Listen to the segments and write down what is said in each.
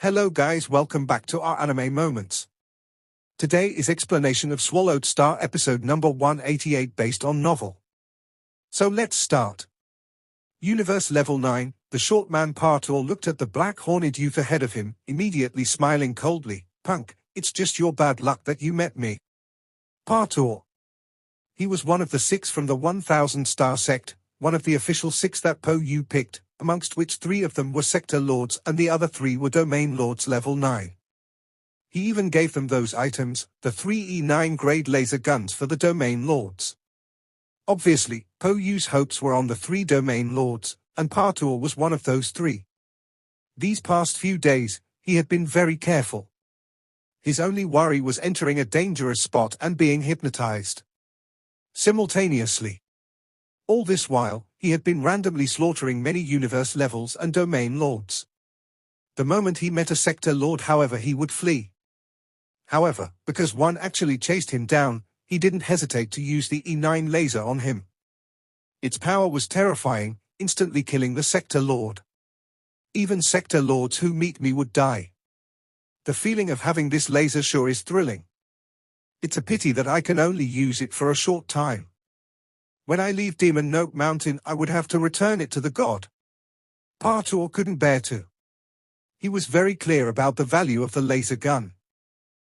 Hello guys, welcome back to our anime moments. Today is explanation of Swallowed Star episode number 188 based on novel. So let's start. Universe level 9, the short man Partur looked at the black horned youth ahead of him, immediately smiling coldly. Punk, it's just your bad luck that you met me. Partur. He was one of the 6 from the 1000 star sect, one of the official 6 that Po Yu picked, amongst which 3 of them were sector lords and the other 3 were domain lords level 9. He even gave them those items, the 3 E9 grade laser guns for the domain lords. Obviously, Po Yu's hopes were on the 3 domain lords, and Partur was one of those 3. These past few days, he had been very careful. His only worry was entering a dangerous spot and being hypnotized. Simultaneously. All this while, he had been randomly slaughtering many universe levels and domain lords. The moment he met a sector lord, however, he would flee. However, because one actually chased him down, he didn't hesitate to use the E9 laser on him. Its power was terrifying, instantly killing the sector lord. Even sector lords who meet me would die. The feeling of having this laser sure is thrilling. It's a pity that I can only use it for a short time. When I leave Demon Note Mountain, I would have to return it to the god. Partur couldn't bear to. He was very clear about the value of the laser gun.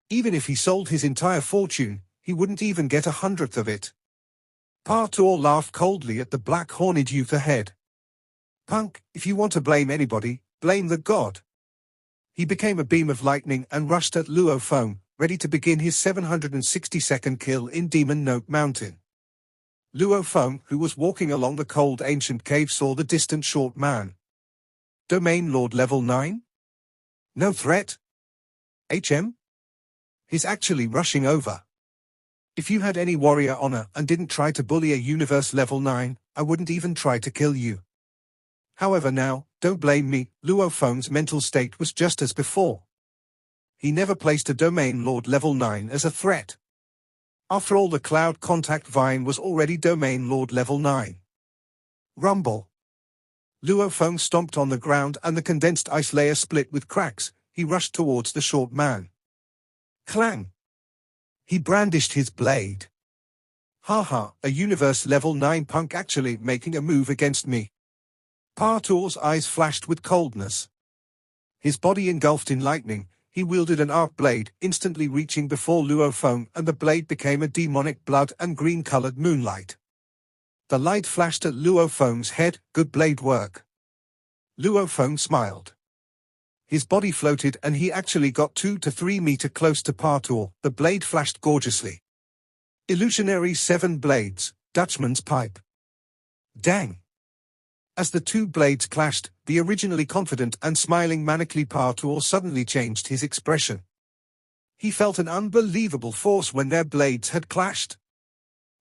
Even if he sold his entire fortune, he wouldn't even get 1/100th of it. Partur laughed coldly at the black horned youth ahead. Punk, if you want to blame anybody, blame the god. He became a beam of lightning and rushed at Luo Feng, ready to begin his 762nd kill in Demon Note Mountain. Luo Feng, who was walking along the cold ancient cave, saw the distant short man. Domain Lord level 9? No threat? HM? He's actually rushing over. If you had any warrior honor and didn't try to bully a universe level 9, I wouldn't even try to kill you. However now, don't blame me, Luo Feng's mental state was just as before. He never placed a domain lord level 9 as a threat. After all, the cloud contact vine was already domain lord level 9. Rumble. Luo Feng stomped on the ground and the condensed ice layer split with cracks. He rushed towards the short man. Clang. He brandished his blade. Haha, a universe level 9 punk actually making a move against me. Partur's eyes flashed with coldness. His body engulfed in lightning. He wielded an arc blade, instantly reaching before Luo Feng, and the blade became a demonic blood and green-colored moonlight. The light flashed at Luo Feng's head. Good blade work. Luo Feng smiled. His body floated and he actually got 2 to 3 meters close to Partur. The blade flashed gorgeously. Illusionary 7 blades, Dutchman's pipe. Dang. As the 2 blades clashed, the originally confident and smiling manically Partur suddenly changed his expression. He felt an unbelievable force when their blades had clashed.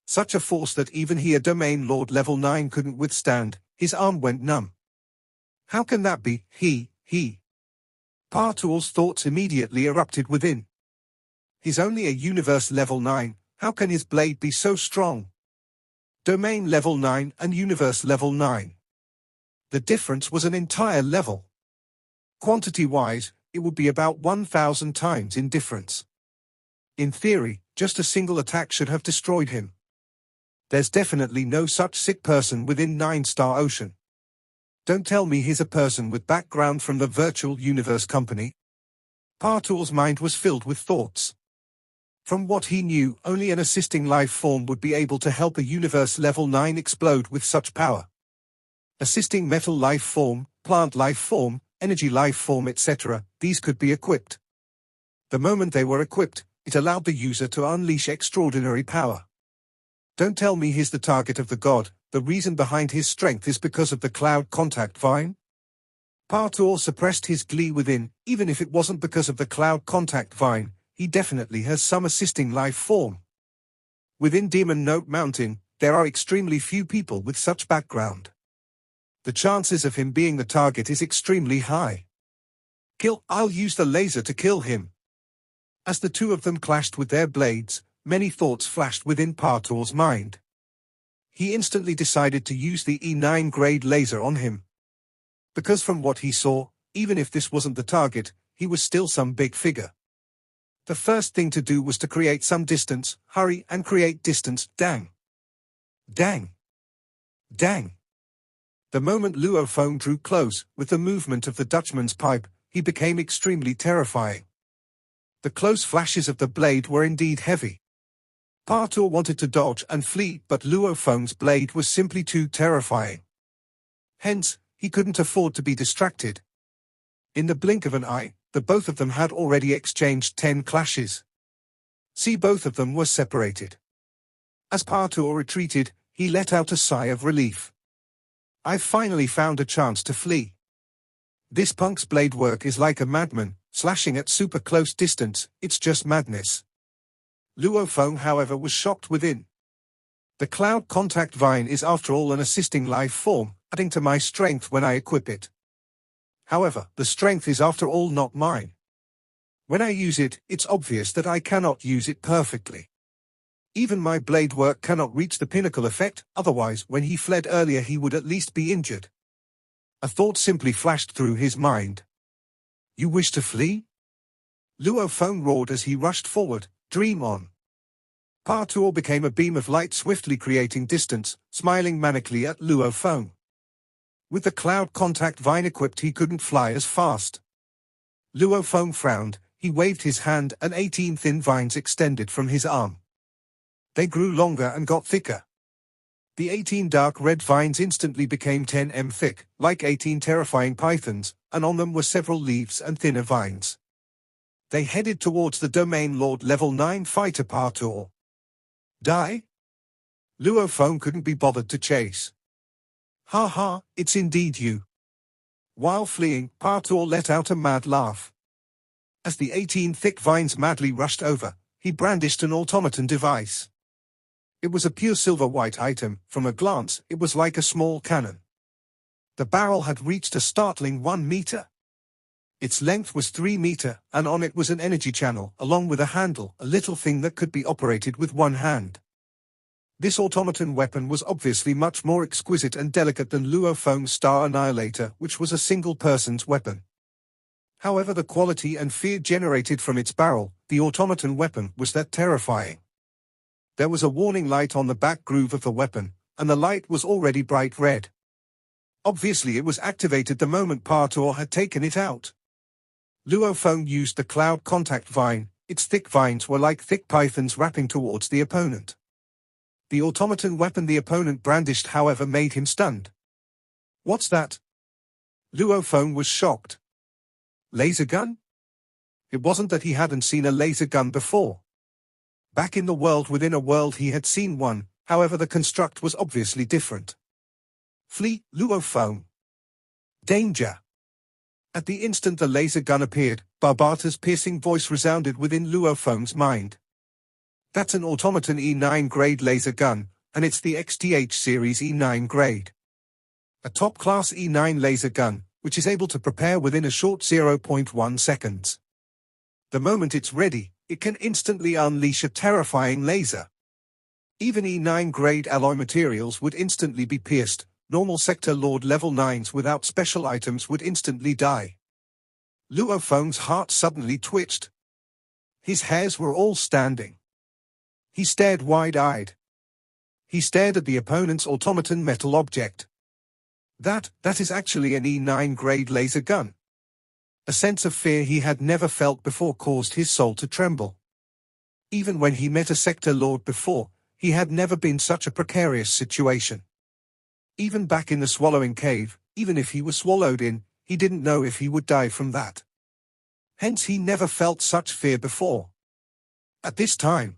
Such a force that even he, a domain lord level 9, couldn't withstand. His arm went numb. How can that be? He. Partur's thoughts immediately erupted within. He's only a universe level 9, how can his blade be so strong? Domain level 9 and universe level 9. The difference was an entire level. Quantity-wise, it would be about 1,000 times in difference. In theory, just a single attack should have destroyed him. There's definitely no such sick person within 9-star ocean. Don't tell me he's a person with background from the virtual universe company. Partur's mind was filled with thoughts. From what he knew, only an assisting life form would be able to help a universe level 9 explode with such power. Assisting metal life form, plant life form, energy life form, etc., these could be equipped. The moment they were equipped, it allowed the user to unleash extraordinary power. Don't tell me he's the target of the god. The reason behind his strength is because of the cloud contact vine? Partur suppressed his glee within. Even if it wasn't because of the cloud contact vine, he definitely has some assisting life form. Within Demon Note Mountain, there are extremely few people with such background. The chances of him being the target is extremely high. I'll use the laser to kill him. As the 2 of them clashed with their blades, many thoughts flashed within Partur's mind. He instantly decided to use the E9 grade laser on him. Because from what he saw, even if this wasn't the target, he was still some big figure. The first thing to do was to create some distance, hurry and create distance, dang. Dang. Dang. The moment Luo Feng drew close, with the movement of the Dutchman's pipe, he became extremely terrifying. The close flashes of the blade were indeed heavy. Partur wanted to dodge and flee, but Luo Feng's blade was simply too terrifying. Hence, he couldn't afford to be distracted. In the blink of an eye, the both of them had already exchanged 10 clashes. See, both of them were separated. As Partur retreated, he let out a sigh of relief. I've finally found a chance to flee. This punk's blade work is like a madman, slashing at super close distance, it's just madness. Luo Feng, however, was shocked within. The cloud contact vine is after all an assisting life form, adding to my strength when I equip it. However, the strength is after all not mine. When I use it, it's obvious that I cannot use it perfectly. Even my blade work cannot reach the pinnacle effect, otherwise when he fled earlier he would at least be injured. A thought simply flashed through his mind. You wish to flee? Luo Feng roared as he rushed forward, dream on. Partur became a beam of light, swiftly creating distance, smiling manically at Luo Feng. With the cloud contact vine equipped, he couldn't fly as fast. Luo Feng frowned, he waved his hand and 18 thin vines extended from his arm. They grew longer and got thicker. The 18 dark red vines instantly became 10 m thick, like 18 terrifying pythons, and on them were several leaves and thinner vines. They headed towards the Domain Lord Level 9 fighter Partur. Die? Luo Feng couldn't be bothered to chase. Ha ha, it's indeed you. While fleeing, Partur let out a mad laugh. As the 18 thick vines madly rushed over, he brandished an automaton device. It was a pure silver-white item. From a glance, it was like a small cannon. The barrel had reached a startling 1 meter. Its length was 3 meters, and on it was an energy channel, along with a handle, a little thing that could be operated with one hand. This automaton weapon was obviously much more exquisite and delicate than Luo Feng's Star Annihilator, which was a single-person's weapon. However, the quality and fear generated from its barrel, the automaton weapon, was that terrifying. There was a warning light on the back groove of the weapon, and the light was already bright red. Obviously it was activated the moment Partur had taken it out. Luo Feng used the cloud contact vine. Its thick vines were like thick pythons wrapping towards the opponent. The automaton weapon the opponent brandished, however, made him stunned. What's that? Luo Feng was shocked. Laser gun? It wasn't that he hadn't seen a laser gun before. Back in the world within a world he had seen one, however the construct was obviously different. Flee, Luo Feng. Danger. At the instant the laser gun appeared, Barbata's piercing voice resounded within Luo Feng's mind. That's an automaton E9 grade laser gun, and it's the XTH series E9 grade. A top-class E9 laser gun, which is able to prepare within a short 0.1 seconds. The moment it's ready, it can instantly unleash a terrifying laser. Even E9 grade alloy materials would instantly be pierced. Normal Sector Lord Level 9s without special items would instantly die. Luo Feng's heart suddenly twitched. His hairs were all standing. He stared wide-eyed. He stared at the opponent's automaton metal object. That is actually an E9 grade laser gun. A sense of fear he had never felt before caused his soul to tremble. Even when he met a Sector Lord before, he had never been such a precarious situation. Even back in the Swallowing Cave, even if he was swallowed in, he didn't know if he would die from that. Hence he never felt such fear before. At this time,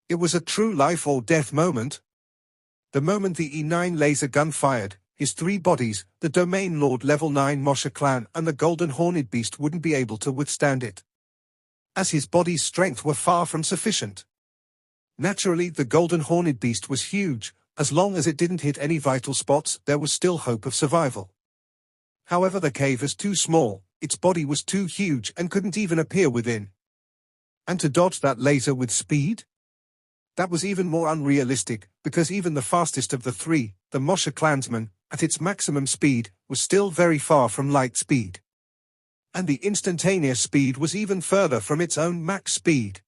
it was a true life or death moment. The moment the E9 laser gun fired, his 3 bodies, the Domain Lord Level 9 Mosha clan and the Golden Horned Beast wouldn't be able to withstand it, as his body's strength were far from sufficient. Naturally, the Golden Horned Beast was huge. As long as it didn't hit any vital spots, there was still hope of survival. However, the cave is too small, its body was too huge and couldn't even appear within. And to dodge that laser with speed? That was even more unrealistic, because even the fastest of the 3, the Mosha clansman, at its maximum speed, was still very far from light speed. And the instantaneous speed was even further from its own max speed.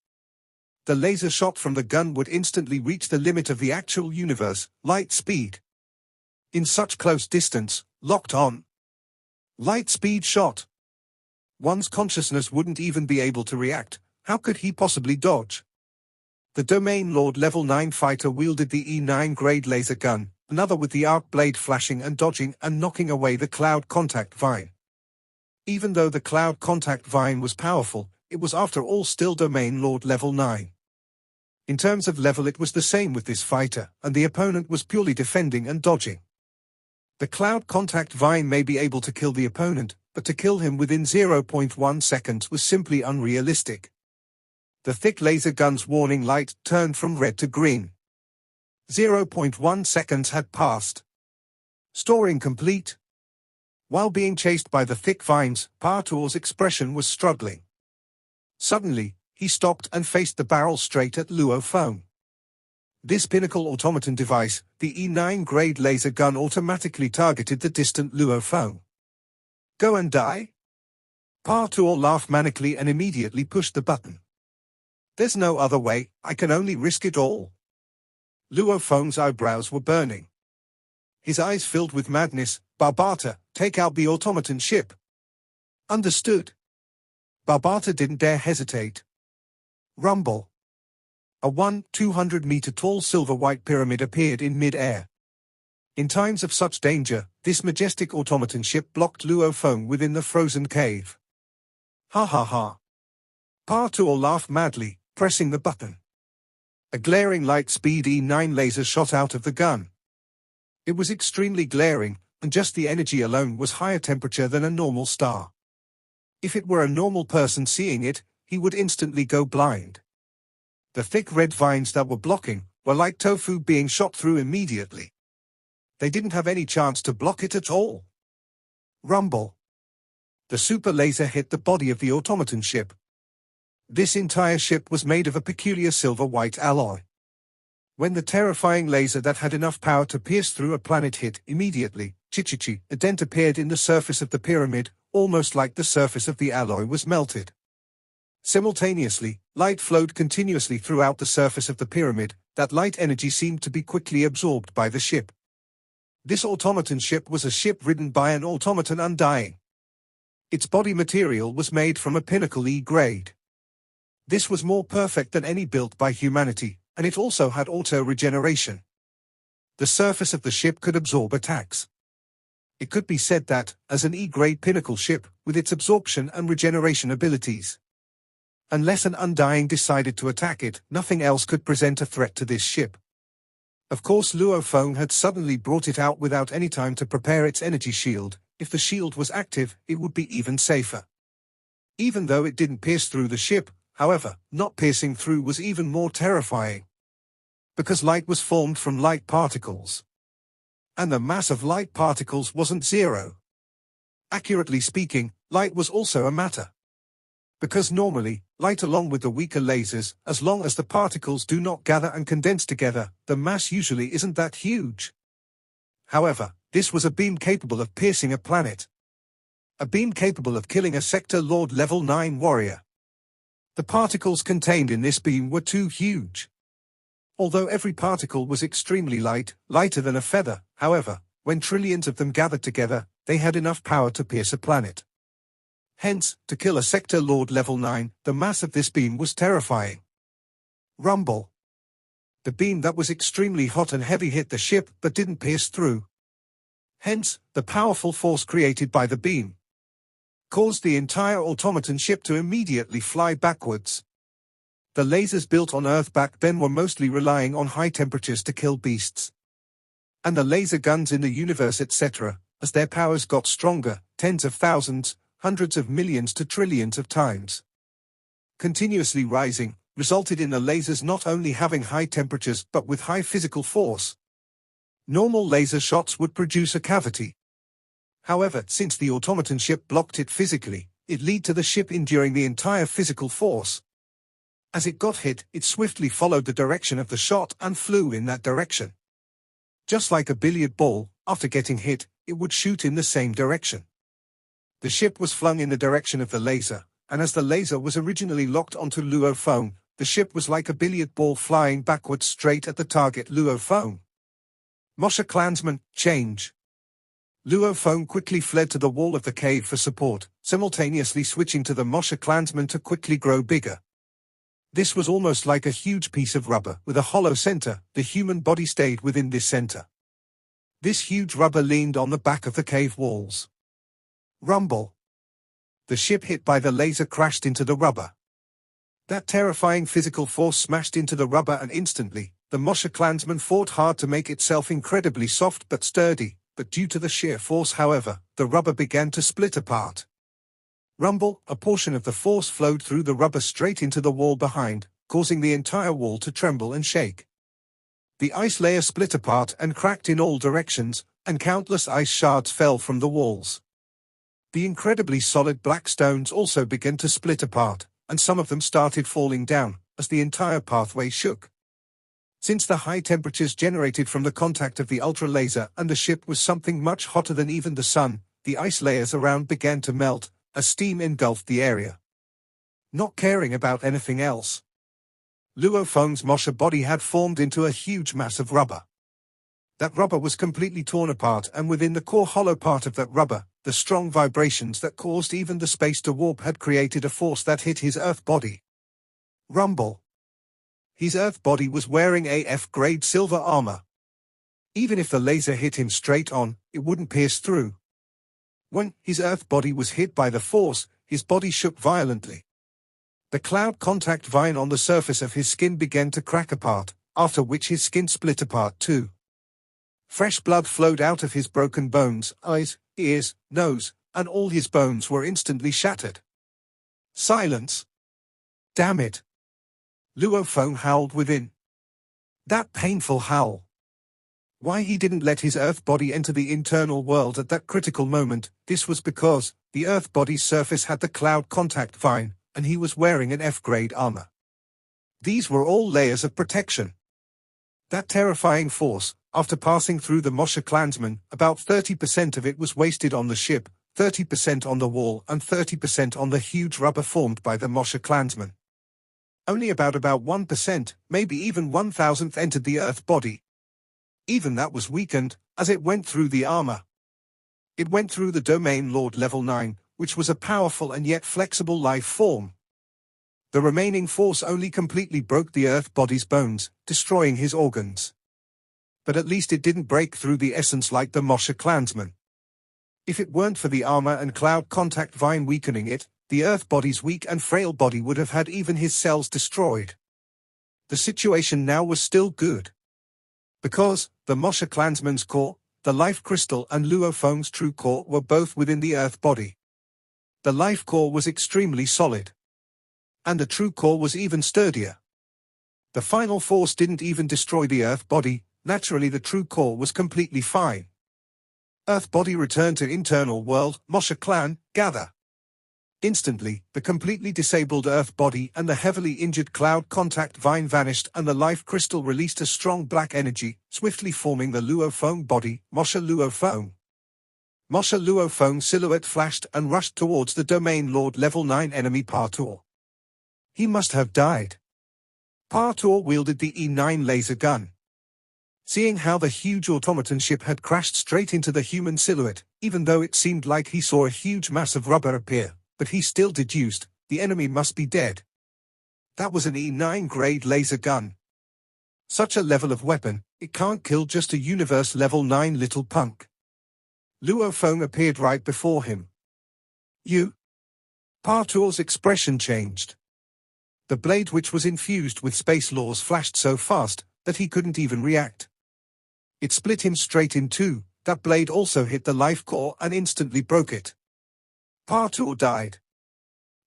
The laser shot from the gun would instantly reach the limit of the actual universe, light speed. In such close distance, locked on light speed shot, one's consciousness wouldn't even be able to react. How could he possibly dodge? The Domain Lord Level 9 fighter wielded the E9 grade laser gun, another with the arc blade flashing and dodging and knocking away the cloud contact vine. Even though the cloud contact vine was powerful, it was after all still Domain Lord Level 9. In terms of level it was the same with this fighter, and the opponent was purely defending and dodging. The cloud contact vine may be able to kill the opponent, but to kill him within 0.1 seconds was simply unrealistic. The thick laser gun's warning light turned from red to green. 0.1 seconds had passed. Storing complete. While being chased by the thick vines, Partur's expression was struggling. Suddenly, he stopped and faced the barrel straight at Luo Feng. This pinnacle automaton device, the E9 grade laser gun, automatically targeted the distant Luo Feng. Go and die? Partur laughed manically and immediately pushed the button. There's no other way, I can only risk it all. Luo Feng's eyebrows were burning. His eyes filled with madness. Barbata, take out the automaton ship. Understood. Barbata didn't dare hesitate. Rumble. A 200-meter tall silver-white pyramid appeared in mid-air. In times of such danger, this majestic automaton ship blocked Luo Feng within the frozen cave. Ha ha ha. Partur laughed madly, pressing the button. A glaring light-speed E9 laser shot out of the gun. It was extremely glaring, and just the energy alone was higher temperature than a normal star. If it were a normal person seeing it, he would instantly go blind. The thick red vines that were blocking were like tofu being shot through immediately. They didn't have any chance to block it at all. Rumble. The super laser hit the body of the automaton ship. This entire ship was made of a peculiar silver-white alloy. When the terrifying laser that had enough power to pierce through a planet hit, immediately, a dent appeared in the surface of the pyramid, almost like the surface of the alloy was melted. Simultaneously, light flowed continuously throughout the surface of the pyramid. That light energy seemed to be quickly absorbed by the ship. This automaton ship was a ship ridden by an automaton undying. Its body material was made from a pinnacle E grade. This was more perfect than any built by humanity, and it also had auto-regeneration. The surface of the ship could absorb attacks. It could be said that, as an E-grade pinnacle ship, with its absorption and regeneration abilities, unless an Undying decided to attack it, nothing else could present a threat to this ship. Of course, Luo Feng had suddenly brought it out without any time to prepare its energy shield. If the shield was active, it would be even safer. Even though it didn't pierce through the ship, however, not piercing through was even more terrifying. Because light was formed from light particles. And the mass of light particles wasn't zero. Accurately speaking, light was also a matter. Because normally, light along with the weaker lasers, as long as the particles do not gather and condense together, the mass usually isn't that huge. However, this was a beam capable of piercing a planet. A beam capable of killing a Sector Lord Level 9 warrior. The particles contained in this beam were too huge. Although every particle was extremely light, lighter than a feather, however, when trillions of them gathered together, they had enough power to pierce a planet. Hence, to kill a Sector Lord Level 9, the mass of this beam was terrifying. Rumble. The beam that was extremely hot and heavy hit the ship but didn't pierce through. Hence, the powerful force created by the beam caused the entire automaton ship to immediately fly backwards. The lasers built on Earth back then were mostly relying on high temperatures to kill beasts. And the laser guns in the universe etc., as their powers got stronger, tens of thousands, hundreds of millions to trillions of times, continuously rising, resulted in the lasers not only having high temperatures but with high physical force. Normal laser shots would produce a cavity. However, since the automaton ship blocked it physically, it led to the ship enduring the entire physical force. As it got hit, it swiftly followed the direction of the shot and flew in that direction. Just like a billiard ball, after getting hit, it would shoot in the same direction. The ship was flung in the direction of the laser, and as the laser was originally locked onto Luo Feng, the ship was like a billiard ball flying backwards straight at the target Luo Feng. Mosha clansman, change. Luo Feng quickly fled to the wall of the cave for support, simultaneously switching to the Mosha clansman to quickly grow bigger. This was almost like a huge piece of rubber with a hollow center. The human body stayed within this center. This huge rubber leaned on the back of the cave walls. Rumble. The ship hit by the laser crashed into the rubber. That terrifying physical force smashed into the rubber, and instantly, the Mosha clansman fought hard to make itself incredibly soft but sturdy, but due to the sheer force, however, the rubber began to split apart. Rumble, a portion of the force flowed through the rubber straight into the wall behind, causing the entire wall to tremble and shake. The ice layer split apart and cracked in all directions, and countless ice shards fell from the walls. The incredibly solid black stones also began to split apart, and some of them started falling down, as the entire pathway shook. Since the high temperatures generated from the contact of the ultra laser and the ship was something much hotter than even the sun, the ice layers around began to melt, as steam engulfed the area. Not caring about anything else, Luo Feng's Mosha body had formed into a huge mass of rubber. That rubber was completely torn apart, and within the core hollow part of that rubber, the strong vibrations that caused even the space to warp had created a force that hit his Earth body. Rumble. His Earth body was wearing AF-grade silver armor. Even if the laser hit him straight on, it wouldn't pierce through. When his Earth body was hit by the force, his body shook violently. The cloud contact vine on the surface of his skin began to crack apart, after which his skin split apart too. Fresh blood flowed out of his broken bones, eyes, ears, nose, and all his bones were instantly shattered. Silence! Damn it! Luo Feng howled within. That painful howl. Why he didn't let his Earth body enter the internal world at that critical moment, this was because the Earth body's surface had the cloud contact vine, and he was wearing an F-grade armor. These were all layers of protection. That terrifying force, after passing through the Mosha clansman, about 30% of it was wasted on the ship, 30% on the wall, and 30% on the huge rubber formed by the Mosha clansman. Only about 1%, maybe even 1,000th entered the Earth body. Even that was weakened, as it went through the armor. It went through the Domain Lord level 9, which was a powerful and yet flexible life form. The remaining force only completely broke the Earth body's bones, destroying his organs. But at least it didn't break through the essence like the Mosha clansman. If it weren't for the armor and cloud contact vine weakening it, the Earth body's weak and frail body would have had even his cells destroyed. The situation now was still good. Because the Mosha clansman's core, the life crystal, and Luo Feng's true core were both within the Earth body. The life core was extremely solid. And the true core was even sturdier. The final force didn't even destroy the Earth body. Naturally, the true core was completely fine. Earth body returned to internal world, Mosha clan, gather. Instantly, the completely disabled Earth body and the heavily injured cloud contact vine vanished, and the life crystal released a strong black energy, swiftly forming the Luo Feng body, Mosha Luo Feng. Mosha Luo Feng's silhouette flashed and rushed towards the Domain Lord level 9 enemy Partur. He must have died. Partur wielded the E9 laser gun. Seeing how the huge automaton ship had crashed straight into the human silhouette, even though it seemed like he saw a huge mass of rubber appear, but he still deduced, the enemy must be dead. That was an E9 grade laser gun. Such a level of weapon, it can't kill just a universe level 9 little punk. Luo Feng appeared right before him. You? Partur's expression changed. The blade, which was infused with space laws, flashed so fast that he couldn't even react. It split him straight in two. That blade also hit the life core and instantly broke it. Partur died.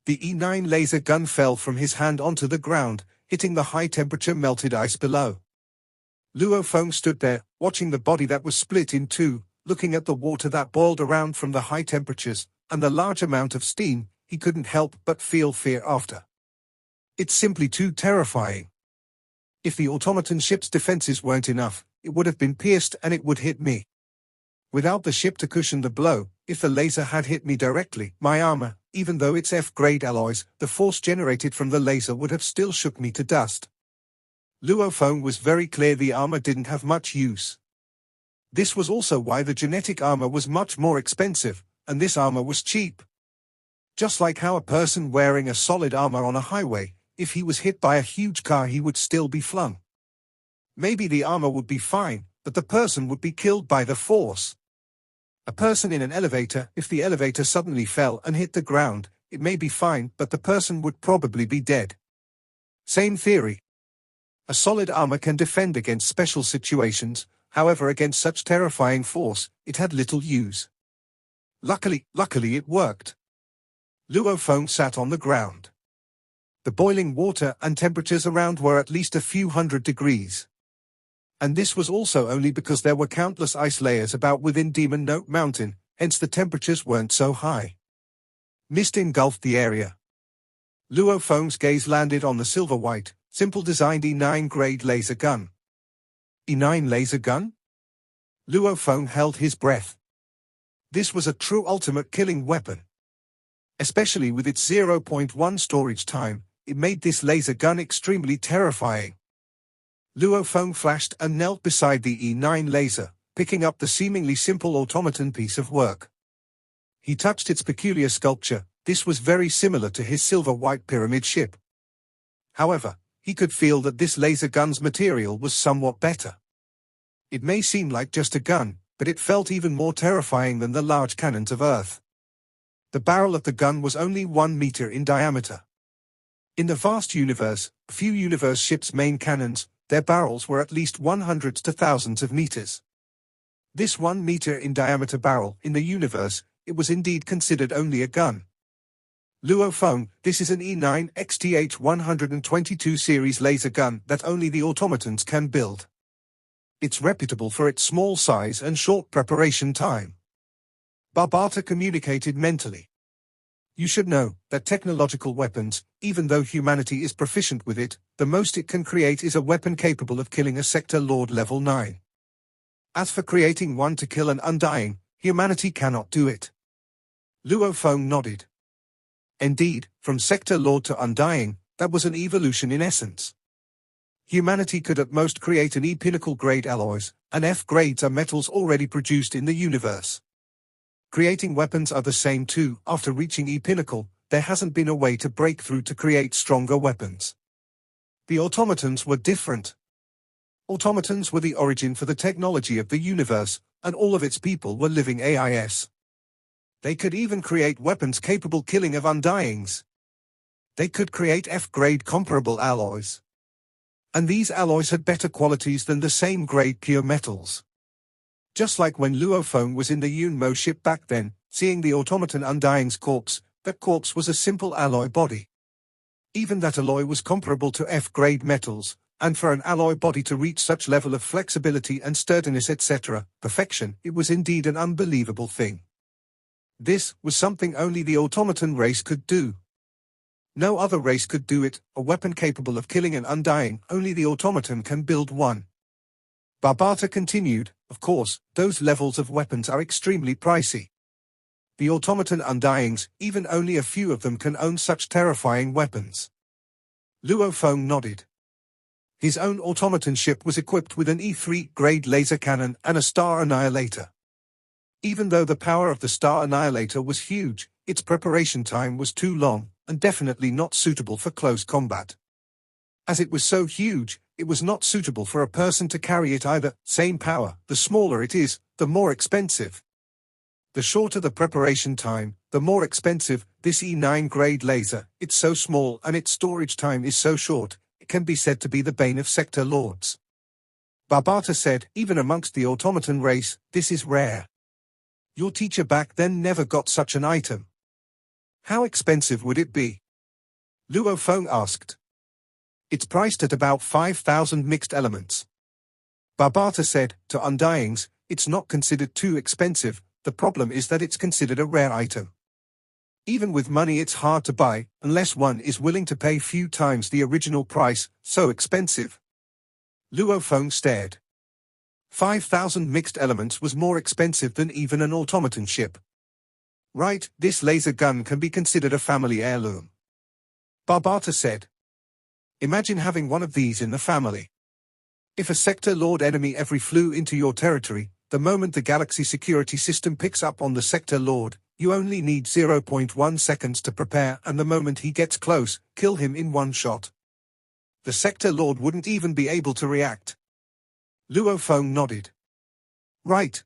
The E9 laser gun fell from his hand onto the ground, hitting the high-temperature melted ice below. Luo Feng stood there, watching the body that was split in two, looking at the water that boiled around from the high temperatures, and the large amount of steam. He couldn't help but feel fear after. It's simply too terrifying. If the automaton ship's defenses weren't enough, it would have been pierced and it would hit me. Without the ship to cushion the blow, If the laser had hit me directly, my armor, even though it's F-grade alloys, the force generated from the laser would have still shook me to dust. Luo Feng was very clear the armor didn't have much use. This was also why the genetic armor was much more expensive, and this armor was cheap. Just like how a person wearing a solid armor on a highway, if he was hit by a huge car he would still be flung. Maybe the armor would be fine, but the person would be killed by the force. A person in an elevator, if the elevator suddenly fell and hit the ground, it may be fine, but the person would probably be dead. Same theory. A solid armor can defend against special situations, however against such terrifying force, it had little use. Luckily it worked. Luo Feng sat on the ground. The boiling water and temperatures around were at least a few hundred degrees. And this was also only because there were countless ice layers about within Demon Note Mountain, hence the temperatures weren't so high. Mist engulfed the area. Luo Feng's gaze landed on the silver-white, simple-designed E9 grade laser gun. E9 laser gun? Luo Feng held his breath. This was a true ultimate killing weapon. Especially with its 0.1 storage time, it made this laser gun extremely terrifying. Luo Feng flashed and knelt beside the E9 laser, picking up the seemingly simple automaton piece of work. He touched its peculiar sculpture. This was very similar to his silver-white pyramid ship. However, he could feel that this laser gun's material was somewhat better. It may seem like just a gun, but it felt even more terrifying than the large cannons of Earth. The barrel of the gun was only 1 meter in diameter. In the vast universe, few universe ships' main cannons, their barrels were at least hundreds to thousands of meters. This 1 meter in diameter barrel, in the universe, it was indeed considered only a gun. Luo Feng, this is an E9 XTH-122 series laser gun that only the automatons can build. It's reputable for its small size and short preparation time. Partur communicated mentally. You should know that technological weapons, even though humanity is proficient with it, the most it can create is a weapon capable of killing a Sector Lord level 9. As for creating one to kill an Undying, humanity cannot do it. Luo Feng nodded. Indeed, from Sector Lord to Undying, that was an evolution in essence. Humanity could at most create an E-pinnacle grade alloys, and F grades are metals already produced in the universe. Creating weapons are the same too. After reaching E-pinnacle, there hasn't been a way to break through to create stronger weapons. The automatons were different. Automatons were the origin for the technology of the universe, and all of its people were living AIS. They could even create weapons capable killing of Undyings. They could create F-grade comparable alloys. And these alloys had better qualities than the same grade pure metals. Just like when Luo Feng was in the Yunmo ship back then, seeing the automaton Undying's corpse, that corpse was a simple alloy body. Even that alloy was comparable to F-grade metals, and for an alloy body to reach such level of flexibility and sturdiness etc., perfection, it was indeed an unbelievable thing. This was something only the automaton race could do. No other race could do it, a weapon capable of killing an Undying, only the automaton can build one. Partur continued, of course, those levels of weapons are extremely pricey. The automaton Undyings, even only a few of them can own such terrifying weapons. Luo Feng nodded. His own automaton ship was equipped with an E3 grade laser cannon and a Star Annihilator. Even though the power of the Star Annihilator was huge, its preparation time was too long, and definitely not suitable for close combat. As it was so huge, it was not suitable for a person to carry it either. Same power, the smaller it is, the more expensive. The shorter the preparation time, the more expensive. This E9 grade laser, it's so small and its storage time is so short, it can be said to be the bane of Sector Lords. Partur said, even amongst the automaton race, this is rare. Your teacher back then never got such an item. How expensive would it be? Luo Feng asked. It's priced at about 5,000 mixed elements. Partur said, to Undyings, it's not considered too expensive, the problem is that it's considered a rare item. Even with money it's hard to buy, unless one is willing to pay few times the original price, so expensive. Luo Feng stared. 5,000 mixed elements was more expensive than even an automaton ship. Right, this laser gun can be considered a family heirloom. Partur said. Imagine having one of these in the family. If a sector lord enemy ever flew into your territory, the moment the galaxy security system picks up on the sector lord, you only need 0.1 seconds to prepare, and the moment he gets close, kill him in one shot. The sector lord wouldn't even be able to react. Luo Feng nodded. Right.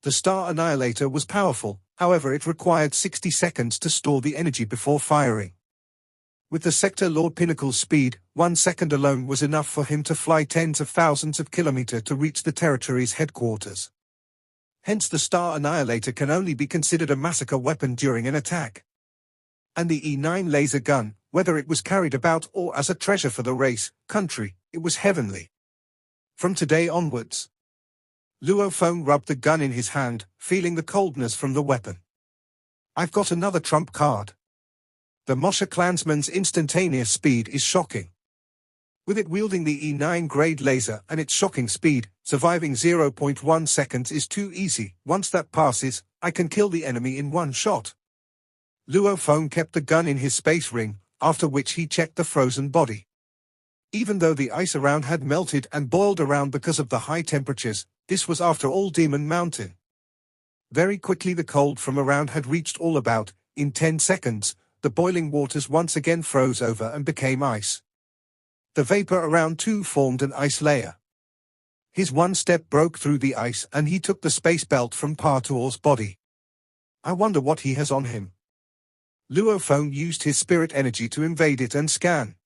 The Star Annihilator was powerful, however it required 60 seconds to store the energy before firing. With the Sector Lord Pinnacle's speed, 1 second alone was enough for him to fly tens of thousands of kilometers to reach the territory's headquarters. Hence the Star Annihilator can only be considered a massacre weapon during an attack. And the E9 laser gun, whether it was carried about or as a treasure for the race, country, it was heavenly. From today onwards. Luo Feng rubbed the gun in his hand, feeling the coldness from the weapon. I've got another trump card. The Mosha clansman's instantaneous speed is shocking. With it wielding the E9 grade laser and its shocking speed, surviving 0.1 seconds is too easy. Once that passes, I can kill the enemy in one shot. Luo Feng kept the gun in his space ring, after which he checked the frozen body. Even though the ice around had melted and boiled around because of the high temperatures, this was after all Demon Mountain. Very quickly the cold from around had reached all about. In 10 seconds, the boiling waters once again froze over and became ice. The vapor around too formed an ice layer. His one step broke through the ice and he took the space belt from Partur's body. I wonder what he has on him. Luo Feng used his spirit energy to invade it and scan.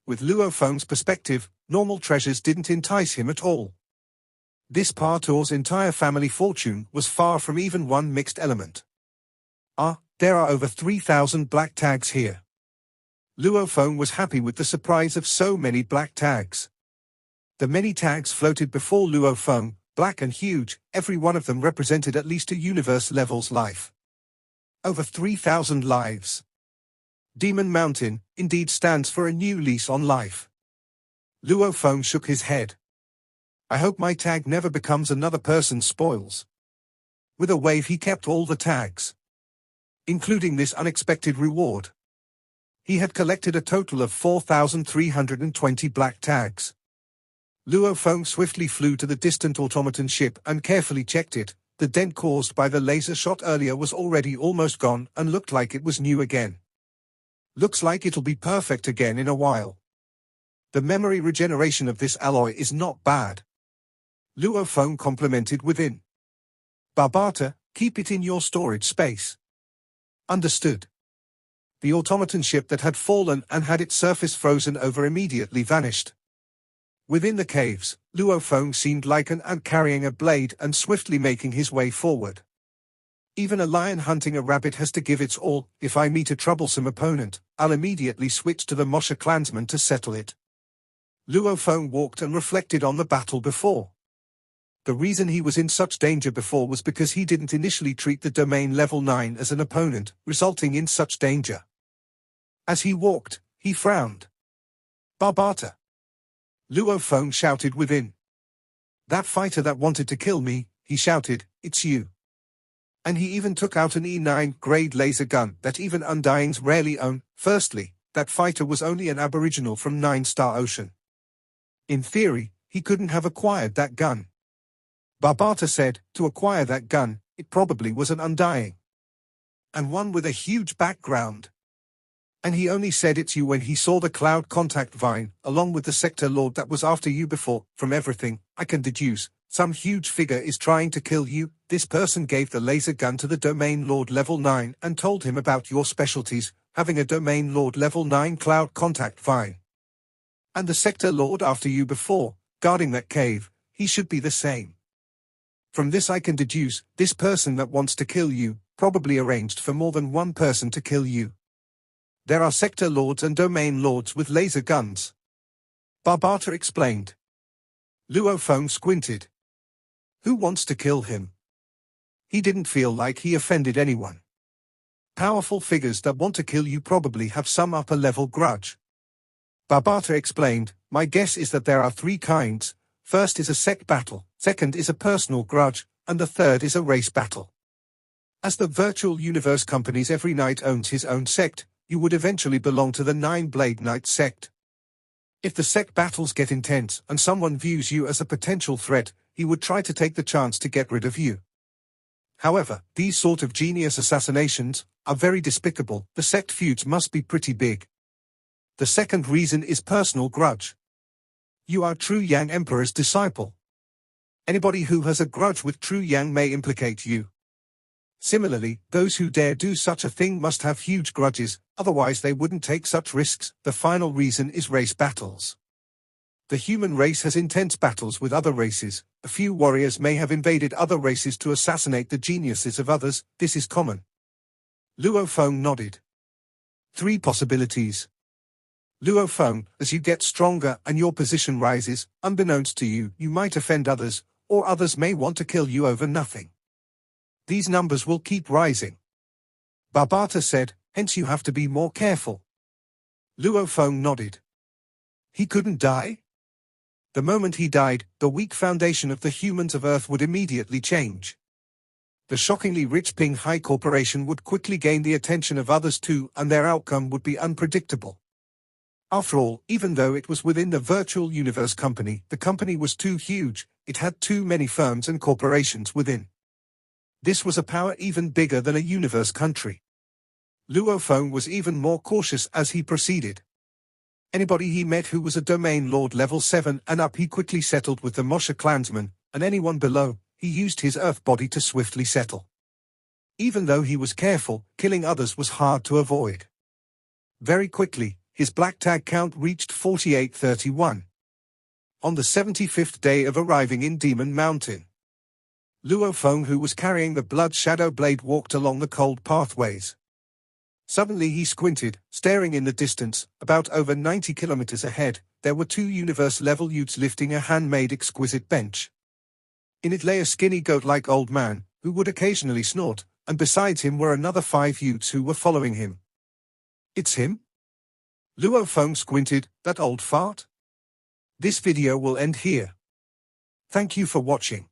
With Luo Feng's perspective, normal treasures didn't entice him at all. This Partur's entire family fortune was far from even one mixed element. There are over 3,000 black tags here. Luo Feng was happy with the surprise of so many black tags. The many tags floated before Luo Feng, black and huge, every one of them represented at least a universe level's life. Over 3,000 lives. Demon Mountain, indeed stands for a new lease on life. Luo Feng shook his head. I hope my tag never becomes another person's spoils. With a wave he kept all the tags, including this unexpected reward. He had collected a total of 4,320 black tags. Luo Feng swiftly flew to the distant automaton ship and carefully checked it. The dent caused by the laser shot earlier was already almost gone and looked like it was new again. Looks like it'll be perfect again in a while. The memory regeneration of this alloy is not bad. Luo Feng complimented within. Partur, keep it in your storage space. Understood. The automaton ship that had fallen and had its surface frozen over immediately vanished. Within the caves, Luo Feng seemed like an ant carrying a blade and swiftly making his way forward. Even a lion hunting a rabbit has to give its all. If I meet a troublesome opponent, I'll immediately switch to the Mosha clansman to settle it. Luo Feng walked and reflected on the battle before. The reason he was in such danger before was because he didn't initially treat the domain level 9 as an opponent, resulting in such danger. As he walked, he frowned. Partur. Luo Feng shouted within. That fighter that wanted to kill me, he shouted, it's you. And he even took out an E9 grade laser gun that even Undyings rarely own. Firstly, that fighter was only an aboriginal from 9-Star Ocean. In theory, he couldn't have acquired that gun. Partur said, to acquire that gun, it probably was an Undying. And one with a huge background. And he only said it's you when he saw the cloud contact vine, along with the sector lord that was after you before. From everything, I can deduce, some huge figure is trying to kill you. This person gave the laser gun to the domain lord level 9 and told him about your specialties, having a domain lord level 9 cloud contact vine. And the sector lord after you before, guarding that cave, he should be the same. From this I can deduce, this person that wants to kill you, probably arranged for more than one person to kill you. There are sector lords and domain lords with laser guns. Partur explained. Luo Feng squinted. Who wants to kill him? He didn't feel like he offended anyone. Powerful figures that want to kill you probably have some upper-level grudge. Partur explained, my guess is that there are 3 kinds. First is a sect battle, second is a personal grudge, and the third is a race battle. As the virtual universe company's every knight owns his own sect, you would eventually belong to the Nine-Blade Knight sect. If the sect battles get intense and someone views you as a potential threat, he would try to take the chance to get rid of you. However, these sort of genius assassinations are very despicable. The sect feuds must be pretty big. The second reason is personal grudge. You are True Yang Emperor's disciple. Anybody who has a grudge with True Yang may implicate you. Similarly, those who dare do such a thing must have huge grudges, otherwise they wouldn't take such risks. The final reason is race battles. The human race has intense battles with other races. A few warriors may have invaded other races to assassinate the geniuses of others. This is common. Luo Feng nodded. 3 possibilities. Luo Feng, as you get stronger and your position rises, unbeknownst to you, you might offend others, or others may want to kill you over nothing. These numbers will keep rising. Partur said, hence you have to be more careful. Luo Feng nodded. He couldn't die? The moment he died, the weak foundation of the humans of Earth would immediately change. The shockingly rich Ping Hai Corporation would quickly gain the attention of others too, and their outcome would be unpredictable. After all, even though it was within the virtual universe company, the company was too huge, it had too many firms and corporations within. This was a power even bigger than a universe country. Luo Feng was even more cautious as he proceeded. Anybody he met who was a domain lord level 7 and up he quickly settled with the Mosha clansmen, and anyone below, he used his earth body to swiftly settle. Even though he was careful, killing others was hard to avoid. Very quickly, his black tag count reached 4831. On the 75th day of arriving in Demon Mountain, Luo Feng, who was carrying the blood shadow blade, walked along the cold pathways. Suddenly he squinted, staring in the distance. About over 90 kilometers ahead, there were 2 universe-level youths lifting a handmade exquisite bench. In it lay a skinny goat-like old man, who would occasionally snort, and besides him were another 5 youths who were following him. It's him? Luo Feng squinted, that old fart? This video will end here. Thank you for watching.